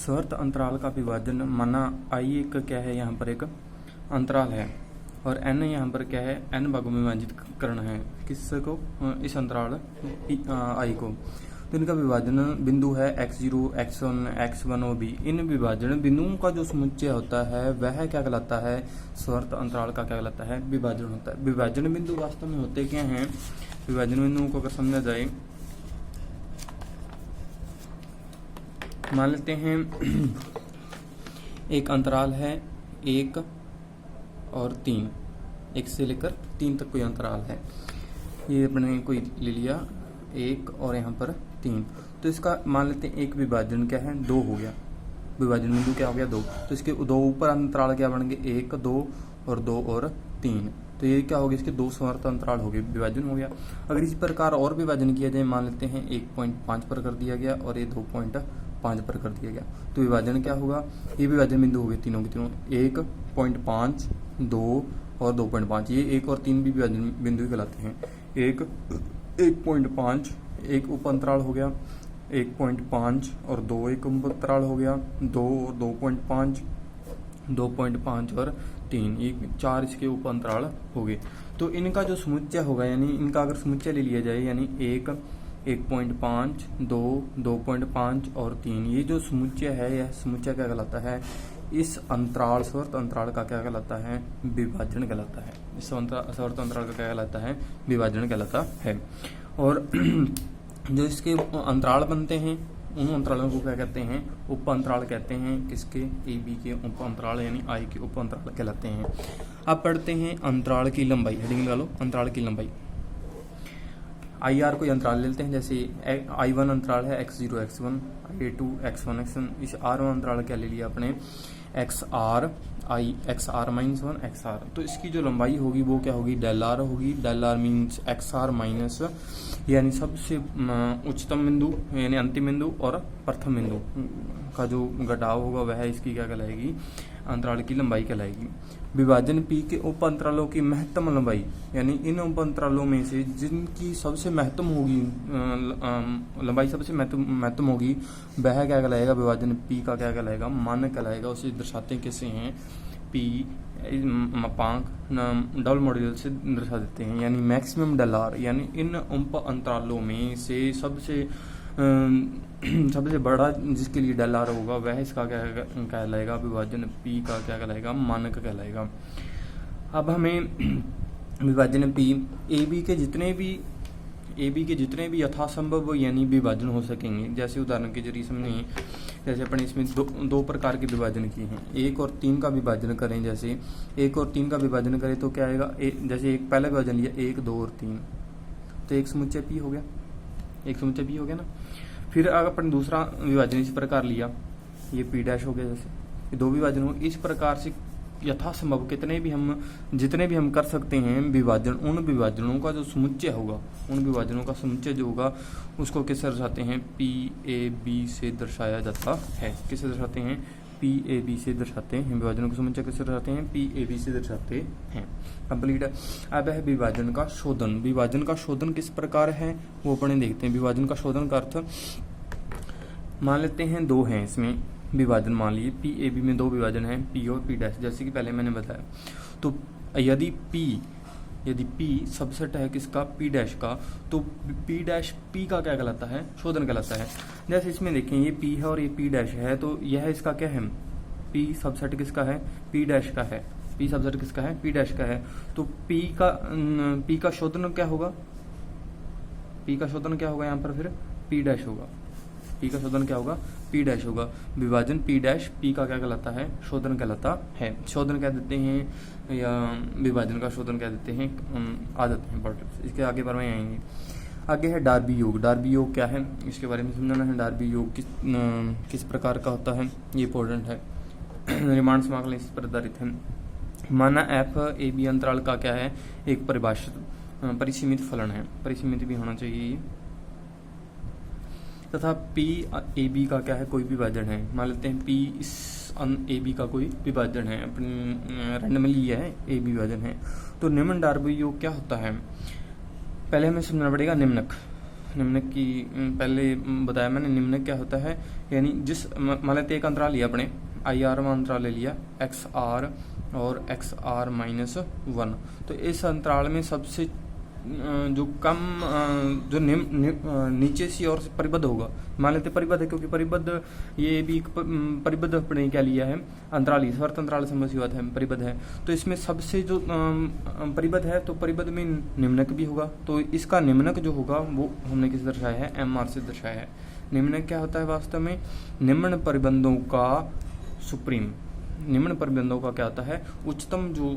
स्वर्त अंतराल का विभाजन माना आई एक क्या है, यहाँ पर एक अंतराल है और n यहाँ पर क्या है, n भागों में विभाजित करना है किसको, इस अंतराल आई को। तो इनका विभाजन बिंदु है x0, x1, x1 और b। इन विभाजन बिंदुओं का जो समुच्चय होता है वह क्या कहलाता है, स्वर्त अंतराल का क्या कहलाता है, विभाजन होता है। विभाजन बिंदु वास्तव में होते क्या हैं, विभाजन बिंदुओं को अगर समझा जाए, मान लेते हैं एक अंतराल है 1 और 3, 1 से लेकर 3 तक कोई अंतराल है, ये अपने कोई ले लिया 1 और यहाँ पर 3। तो इसका मान लेते हैं एक विभाजन क्या है, 2 हो गया, विभाजन बिंदु क्या हो गया 2। तो इसके 2 ऊपर अंतराल क्या बन गए, 1, 2 और 2 और 3। तो ये क्या हो गया, इसके 2 स्वर्त अंतराल हो गए, विभाजन हो गया। अगर इसी प्रकार और विभाजन किया जाए, मान लेते हैं 1.5 पर कर दिया गया और ये 2.5 पर कर दिया गया, तो विभाजन क्या होगा, ये विभाजन बिंदु हो गए तीनों के तीनों, 1.5, 2 और 2.5। ये 1 और 3 भी विभाजन बिंदु कहलाते हैं। 1.5 एक उप अंतराल हो गया, 1.5 और 2 एक उप अंतराल हो गया, 2 और 2.5, 2.5 और 3, ये 4 इसके उप अंतराल हो गए। तो इनका जो समुच्चय होगा, यानी इनका अगर समुच्चय ले लिया जाए, यानी 1, 1.5, 2, 2.5 और 3, ये जो समुच्चय है यह समुच्चय क्या कहलाता है, इस अंतराल स्वर्त अंतराल का क्या कहलाता है, विभाजन कहलाता है। इस स्वर्त अंतराल का क्या कहलाता है, विभाजन कहलाता है। और जो इसके अंतराल बनते हैं उन अंतरालों को क्या कहते हैं, उप अंतराल कहते हैं। किसके, ए बी के उप अंतराल यानी आई के उप अंतराल कहलाते हैं। अब पढ़ते हैं अंतराल की लंबाई, हेडिंग लगा लो, अंतराल की लंबाई। आई आर कोई अंतराल लेते हैं, जैसे I1 अंतराल है x0, x1, I2, x1, x1। इस R1 अंतराल क्या ले लिया अपने, XR, XR माइनस 1, XR। तो इसकी जो लंबाई होगी वो क्या होगी, डेल आर होगी। Del R means XR minus, यानी सबसे उच्चतम बिंदु यानी अंतिम बिंदु और प्रथम बिंदु का जो घटाव होगा वह इसकी क्या कहलाएगी, अंतराल की लंबाई कहलाएगी। विभाजन P के उप अंतरालों की महत्तम लंबाई, यानी इन उप अंतरालों में से जिनकी सबसे महत्तम होगी, लंबाई सबसे महत्तम होगी, वह क्या कहलाएगा, विभाजन P का क्या कहलाएगा, मानक कहलाएगा। उसे दर्शाते कैसे हैं, P मापांक डबल मॉड्यूल से दर्शा देते हैं, यानी मैक्सिमम डेल आर, यानी इन उप अंतरालों में से सबसे बड़ा जिसके लिए डेल आर होगा वह इसका क्या कहलाएगा, विभाजन P का क्या कहलाएगा, मानक कहलाएगा। अब हमें विभाजन P ए बी के जितने भी यथासंभव यानी विभाजन हो सकेंगे, जैसे उदाहरण के जरिए समझें, जैसे अपने इसमें दो प्रकार के विभाजन किए हैं। 1 और 3 का विभाजन करें, जैसे 1 और 3 का विभाजन करें तो क्या आएगा, जैसे एक पहला विभाजन लिया 1, 2 और 3, तो एक समुच्चय P हो गया, एक समुच्चय P हो गया ना। फिर अगर अपन दूसरा विभाजन इस प्रकार लिया, ये P' हो गया, जैसे ये 2 विभाजन हो। इस प्रकार से यथासंभव जितने भी हम कर सकते हैं विभाजन, उन विभाजनों का जो समुच्चय होगा, उन विभाजनों का समुच्चय जो होगा उसको किससे दर्शाते हैं, PAB से दर्शाया जाता है। किससे दर्शाते हैं, PAB से दर्शाते हैं। विभाजनों का समुच्चय किससे दर्शाते हैं, PAB से दर्शाते हैं। कंप्लीट है। अब है विभाजन का शोधन। विभाजन का शोधन किस प्रकार है वो अपने देखते हैं। विभाजन का शोधन का अर्थ, मान लेते हैं 2 हैं इसमें विभाजन, मान लीजिए PAB में 2 विभाजन हैं, P और P', जैसे कि पहले मैंने बताया। तो यदि P सबसेट है किसका, P' का, तो P' P का क्या कहलाता है, शोधन कहलाता है। जैसे इसमें देखें ये P है और ये P' है, तो यह इसका क्या है, P सबसेट किसका है, P' का है। P सबसेट किसका है, P' का है। तो P का शोधन क्या होगा, P का शोधन क्या होगा, यहाँ पर फिर P' होगा। P का शोधन क्या होगा, P' होगा। विभाजन P' P का क्या कहलाता है, शोधन कहलाता है। शोधन कह देते हैं या विभाजन का शोधन कह देते हैं, आदत है इंपॉर्टेंट। इसके आगे पर में आएंगे। आगे है डार्बी योग। डार्बी योग क्या है, इसके बारे में समझना है। डार्बी योग किस प्रकार का होता है, ये इंपॉर्टेंट है। रिमांड समाकलन इस पर आधारित है। माना FAB अंतराल का क्या है, एक परिभाषित परिसीमित फलन है, परिसीमित भी होना चाहिए। तथा PAB का क्या है, कोई विभाजन है। मान लेते हैं P इस AB का कोई विभाजन है, अपनी रैंडमली लिया है, AB विभाजन है। तो निम्न डार्बी योग क्या होता है, पहले हमें समझना पड़ेगा निम्नक। निम्नक की पहले बताया मैंने, निम्नक क्या होता है, यानी जिस मान लेते एक अंतराल लिया अपने आई आर में अंतराल ले लिया एक्स आर और एक्स आर माइनस 1, तो इस अंतराल में सबसे जो कम जो नीचे से और परिबद्ध होगा, मान लेते परिबद्ध है क्योंकि परिबद्ध ये भी परिबद्ध अपने क्या लिया है अंतराल, स्वर्त अंतराल समझ है परिबद्ध है, तो इसमें सबसे जो परिबद्ध है तो परिबद्ध में निम्नक भी होगा, तो इसका निम्नक जो होगा वो हमने किस दर्शाया है, एम आर से दर्शाया है। निम्नक क्या होता है वास्तव में, निम्न परिबंधों का सुप्रीम, निम्न परिबंधों का क्या होता है, उच्चतम जो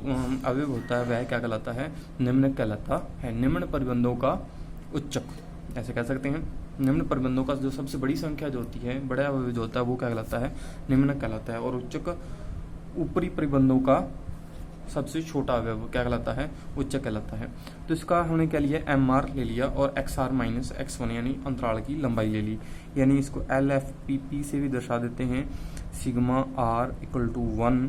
अवयव होता है वह क्या कहलाता है, निम्नक कहलाता है। निम्न परिबंधों का उच्चक ऐसे कह सकते हैं। निम्न परिबंधों का जो सबसे बड़ी संख्या जो होती है, बड़ा अवयव जो होता है वो क्या कहलाता है, निम्नक कहलाता है। और उच्चक ऊपरी परिबंधों का सबसे छोटा अवयव क्या कहलाता है, उच्चक कहलाता है। तो इसका हमने क्या लिया, एम आर ले लिया और एक्स आर माइनस एक्स 1 यानी अंतराल की लंबाई ले ली, यानी इसको एल एफ पी पी से भी दर्शा देते हैं, sigma R equal to 1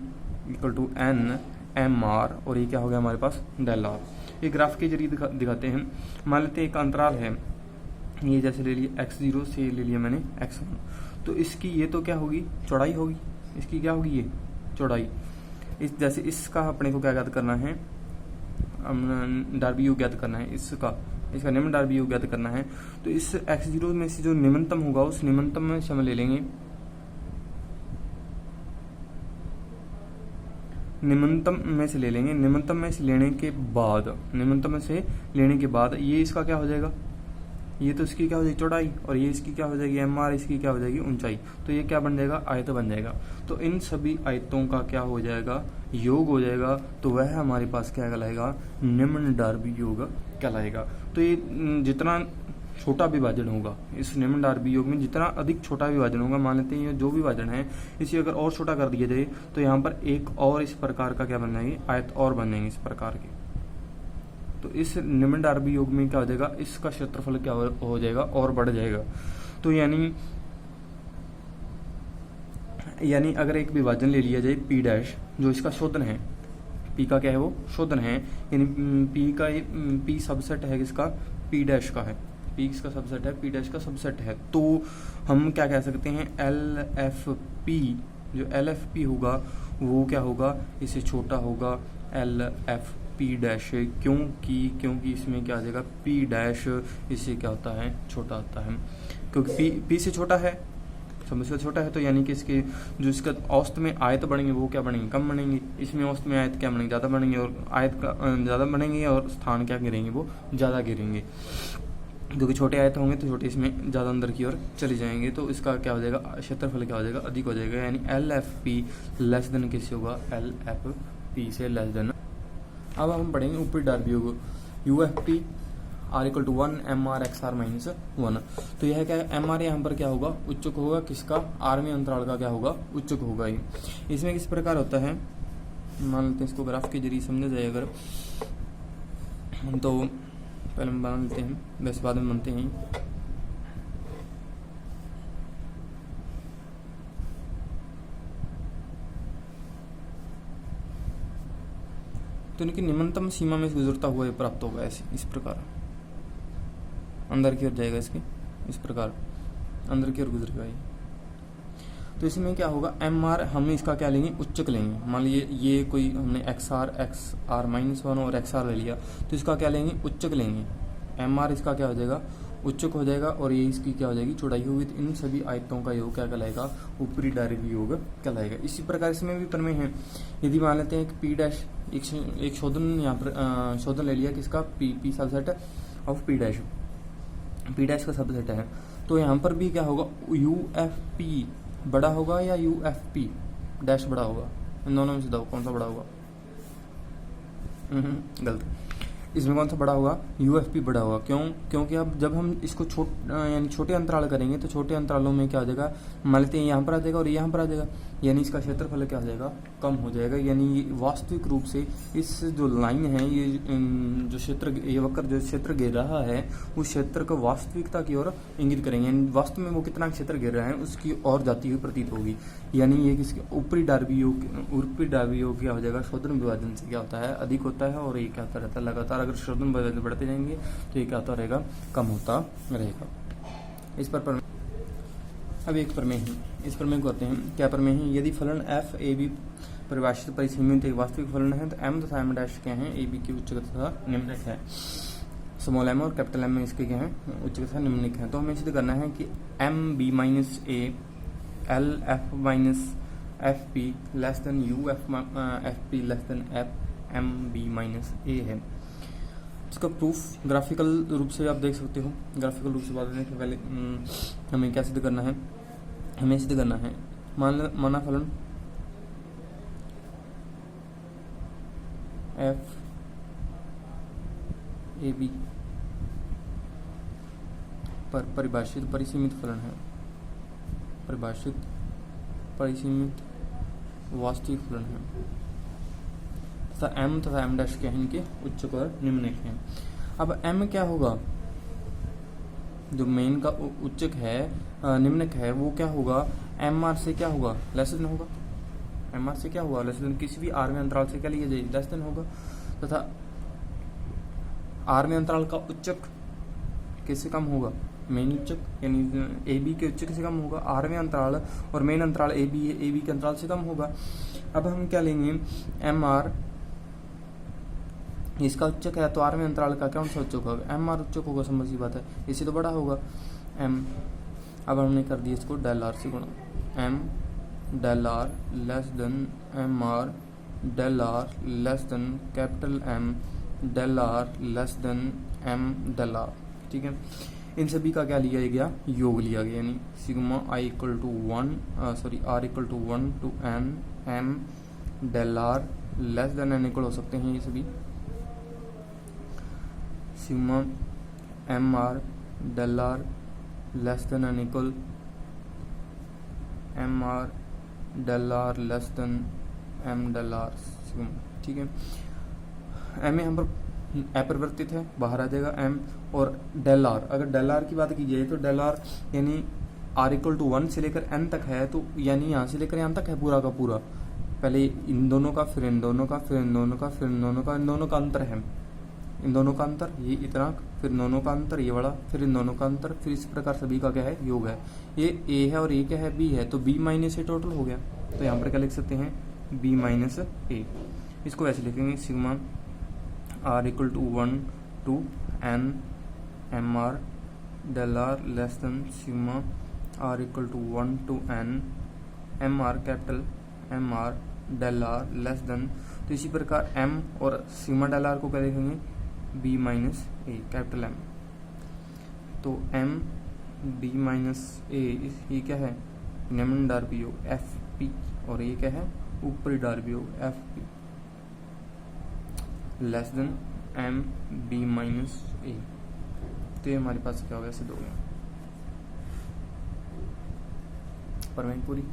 equal to N M R, और ये क्या हो गया हमारे पास डेल आर। ये ग्राफ के जरिए दिखाते हैं। मान लेते हैं एक अंतराल है, ये जैसे ले लिया x0 से ले लिया मैंने x1, तो इसकी ये तो क्या होगी, चौड़ाई होगी, इसकी क्या होगी, ये चौड़ाई। इस जैसे इसका अपने को क्या ज्ञात करना है, डार्बी योग ज्ञात करना है, इसका निम्न डार्बी योग ज्ञात करना है। तो इस x0 में से जो निम्नतम होगा उस निम्नतम में से हम ले लेंगे, निम्नतम में से ले लेंगे, निम्नतम में से लेने के बाद, निम्नतम में से लेने के बाद ये इसका क्या हो जाएगा, ये तो इसकी क्या हो जाएगी चौड़ाई, और ये इसकी क्या हो जाएगी एम आर, इसकी क्या हो जाएगी ऊंचाई, तो ये क्या बन जाएगा, आयत बन जाएगा। तो इन सभी आयतों का क्या हो जाएगा, योग हो जाएगा, तो वह हमारे पास क्या कहलाएगा, निम्न डार्बी योग कहलाएगा। तो ये जितना छोटा विभाजन होगा, इस निम्न डार्बी योग में जितना अधिक छोटा विभाजन होगा, मान लेते हैं ये जो विभाजन है इसे अगर और छोटा कर दिया जाए तो यहाँ पर एक और इस प्रकार का क्या बन जाएंगे, आयत और बन जाएंगे इस प्रकार के। तो इस निम्न डार्बी योग में क्या हो जाएगा, इसका क्षेत्रफल क्या हो जाएगा, और बढ़ जाएगा। तो यानी अगर एक विभाजन ले लिया जाए पी डैश, जो इसका शोधन है, पी का क्या है वो शोधन है, यानी पी सबसेट है किसका, पी डैश का है, पी इसका सबसेट है, पी डैश का सबसेट है, तो हम क्या कह सकते हैं, एल एफ पी, जो एल एफ पी होगा वो क्या होगा, इससे छोटा होगा एल एफ पी डैश, क्योंकि इसमें क्या आ जाएगा, पी डैश इससे क्या होता है, छोटा होता है, क्योंकि पी से छोटा है, समझ छोटा है, तो यानी कि इसके जो इसका औसत में आयत बढ़ेंगे वो क्या बढ़ेंगे, कम बढ़ेंगे, इसमें औसत में आयत क्या बढ़ेंगे, ज़्यादा बढ़ेंगे, और आयत का ज़्यादा बढ़ेंगे और स्थान क्या गिरेंगे, वो ज़्यादा गिरेंगे, क्योंकि छोटे आयत होंगे तो छोटे इसमें ज़्यादा अंदर की ओर चले जाएंगे, तो इसका क्या हो जाएगा, क्षेत्रफल क्या हो जाएगा, अधिक हो जाएगा, यानी L F P less than किससे होगा, एल एफ पी से लेस देन। अब हम पढ़ेंगे ऊपरी डार्बी योग, U F P R equal to 1 M R X R minus 1। तो यह क्या है, एम आर यहाँ पर क्या होगा, उच्चक होगा, किसका, आर में अंतराल का क्या होगा, उच्चक होगा ही। इसमें किस प्रकार होता है, मान लेते हैं इसको ग्राफ के जरिए समझा जाए अगर, तो पहले हम बना लेते हैं, वैसे बाद में बनते हैं। तो इनकी निम्नतम सीमा में गुजरता हुआ ये प्राप्त होगा, ऐसे इस प्रकार अंदर की ओर जाएगा, इसके इस प्रकार अंदर की ओर गुजरेगा ये। तो इसमें क्या होगा, एम आर हम इसका क्या लेंगे, उच्चक लेंगे। मान लीजिए ये कोई हमने एक्स आर माइनस 1 और एक्स आर ले लिया, तो इसका क्या लेंगे, उच्चक लेंगे। एम आर इसका क्या हो जाएगा, उच्चक हो जाएगा, और ये इसकी क्या हो जाएगी, चौड़ाई होगी। तो इन सभी आयतों का योग क्या कहलाएगा, ऊपरी डार्बी योग कहलाएगा। इसी प्रकार इसमें भी प्रमेय है। यदि मान लेते हैं एक पी डैश, एक शोधन यहाँ पर शोधन ले लिया किसका, P subset of P dash, P dash का सबसेट है, तो यहाँ पर भी क्या होगा, यू एफ पी बड़ा होगा या यू एफ पी डैश बड़ा होगा, इन दोनों में से दो कौन सा बड़ा होगा, गलत, इसमें कौन सा बड़ा होगा, यू एफ पी बड़ा होगा। क्योंकि अब जब हम इसको यानी छोटे अंतराल करेंगे तो छोटे अंतरालों में क्या हो जाएगा, मान लेते हैं यहाँ पर आ जाएगा और यहाँ पर आ जाएगा, यानी इसका क्षेत्रफल क्या हो जाएगा, कम हो जाएगा। यानी वास्तविक रूप से इस जो लाइन है, ये जो क्षेत्र, ये वक्र जो क्षेत्र गिर रहा है उस क्षेत्र को वास्तविकता की ओर इंगित करेंगे, यानी वास्तव में वो कितना क्षेत्र गिर रहा है उसकी और जाती हुई प्रतीत होगी। यानी ये किसके ऊपरी डार्बी योग क्या हो जाएगा, शोधन विभाजन से क्या होता है, अधिक होता है, और ये क्या होता रहता है, लगातार प्रकार अगर शोधन बढ़ते जाएंगे तो ये क्या होता रहेगा, कम होता रहेगा। इस पर अब एक प्रमेय है, इस प्रमेय को करते हैं। क्या प्रमेय है, यदि फलन एफ ए बी परिभाषित परिसीमित एक वास्तविक फलन है तो एम तथा एम डैश क्या है, ए बी की उच्चक तथा निम्नलिखित है। स्मॉल एम और कैपिटल एम में इसके क्या है, उच्चक तथा निम्नलिखित है। तो हमें सिद्ध करना है कि M B minus A L F minus F P less than U F P less than F M B minus A है। इसका प्रूफ ग्राफिकल रूप से आप देख सकते हो। ग्राफिकल रूप से बात करने के पहले हमें क्या सिद्ध करना है, हमें सिद्ध करना है माना फलन एफ ए बी पर परिभाषित परिसीमित फलन है, परिभाषित परिसीमित वास्तविक फलन है तथा एम तथा एम डैश क्या है, इनके उच्चक और निम्नलिखित हैं। अब एम क्या होगा, जो मेन का उच्चक है निम्नक है वो क्या होगा, एम आर से क्या होगा, लेस देन होगा। एम आर से क्या होगा, लेस देन, किसी भी आर में अंतराल से क्या लिया जाए, लेस देन होगा। तथा आर में अंतराल का उच्चक किससे कम होगा, मेन उच्चक यानी ए बी के उच्चक से कम होगा। आर में अंतराल और मेन अंतराल ए बी के अंतराल से कम होगा। अब हम क्या लेंगे, एम आर इसका उच्चक है तो आर में अंतराल का कौन सा उच्चक होगा, एम आर उच्चक होगा, समझ की बात है, इससे तो बड़ा होगा एम। अब हमने कर दिया इसको डेल आर से गुणा, M del R less than M R del R less than capital M del R less than M del R. ठीक है, इन सभी का क्या लिया गया, योग लिया गया, यानी sigma I equal to 1 R equal to 1 to N M del R less than N equal हो सकते हैं ये सभी, sigma M R del R less than N equal M R del R less than M del R sigma. ठीक है, M यहाँ पर अपरिवर्तित है, बाहर आ जाएगा एम, और डेल आर, अगर डेल आर की बात की जाए तो डेल आर यानी आर इक्वल टू 1 से लेकर एन तक है, तो यानी यहाँ से लेकर यहाँ तक है पूरा का पूरा, पहले इन दोनों का, फिर इन दोनों का, फिर इन दोनों का, फिर इन दोनों का, इन दोनों का अंतर है, इन दोनों का अंतर ये इतना, फिर दोनों का अंतर ये बड़ा, फिर इन दोनों का अंतर, फिर इस प्रकार सभी का क्या है, योग है। ये ए है और ये क्या है, बी है, तो बी माइनस ए टोटल हो गया। तो यहाँ पर क्या लिख सकते हैं, बी माइनस ए। इसको ऐसे लिखेंगे, sigma R equal to 1 to N M R del R less than sigma R equal to 1 to N M R capital M R del R less than, तो इसी प्रकार एम और सिग्मा डेल आर को क्या लिखेंगे, B minus ए capital M. तो M B minus ए, ये क्या है, निम्न डार्बी योग एफ पी, और ये क्या है, ऊपरी डार्बी योग F P less than M B minus A. तो ये हमारे पास क्या हो गया, सिद्ध हो गया, प्रमेय पूरी।